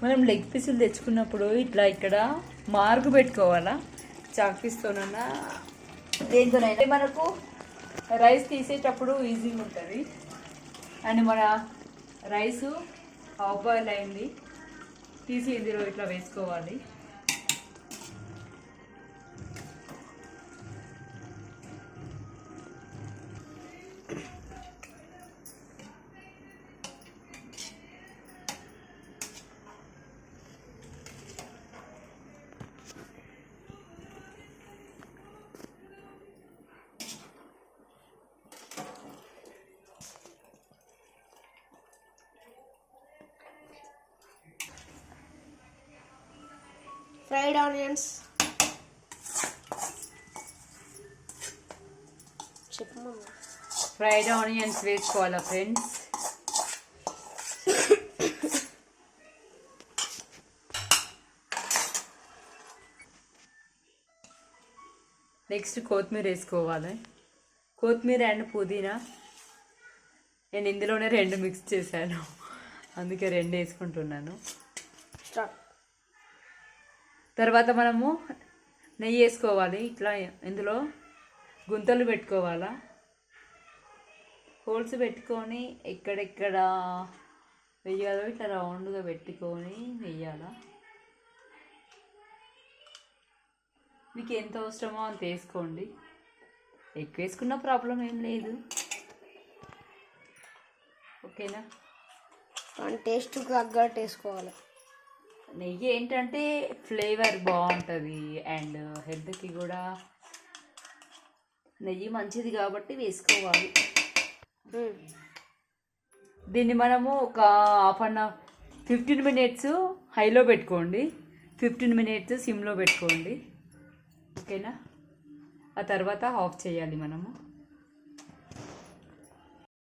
మనం లెగ్ పీసులు తెచ్చుకున్నప్పుడు ఇట్లా ఇక్కడ మార్కు పెట్టుకోవాలా, చాక్ పీస్తోనన్నా దేంతోనైనా మనకు రైస్ తీసేటప్పుడు ఈజీగా ఉంటుంది. అండ్ మన రైసు హాఫ్ బాయిల్ అయింది, తీసి ఇందులో ఇట్లా వేసుకోవాలి. ఫ్రైడ్ ఆనియన్స్ చెప్పమమ్మా. ఫ్రైడ్ ఆనియన్స్ వేసుకోవాలా ఫ్రెండ్స్. నెక్స్ట్ కొత్తిమీర వేసుకోవాలి. కొత్తిమీర అండ్ పుదీనా నేను ఇందులోనే 2 మిక్స్ చేశాను, అందుకే 2 వేసుకుంటున్నాను. తర్వాత మనము నెయ్యి వేసుకోవాలి. ఇట్లా ఇందులో గుంతలు పెట్టుకోవాలా, హోల్స్ పెట్టుకొని ఎక్కడెక్కడ వెయ్యాలో ఇట్లా రౌండ్గా పెట్టుకొని వెయ్యాలా. మీకు ఎంత అవసరమో అంత వేసుకోండి, ఎక్కువ వేసుకున్న ప్రాబ్లం ఏం లేదు. ఓకేనా? టేస్ట్ తగ్గట్టు వేసుకోవాలి. నెయ్యి ఏంటంటే ఫ్లేవర్ బాగుంటుంది అండ్ హెల్త్కి కూడా నెయ్యి మంచిది కాబట్టి వేసుకోవాలి. దీన్ని మనము ఒక 15 మినిట్స్ హైలో పెట్టుకోండి, 15 మినిట్స్ సిమ్లో పెట్టుకోండి. ఓకేనా? ఆ తర్వాత ఆఫ్ చేయాలి మనము.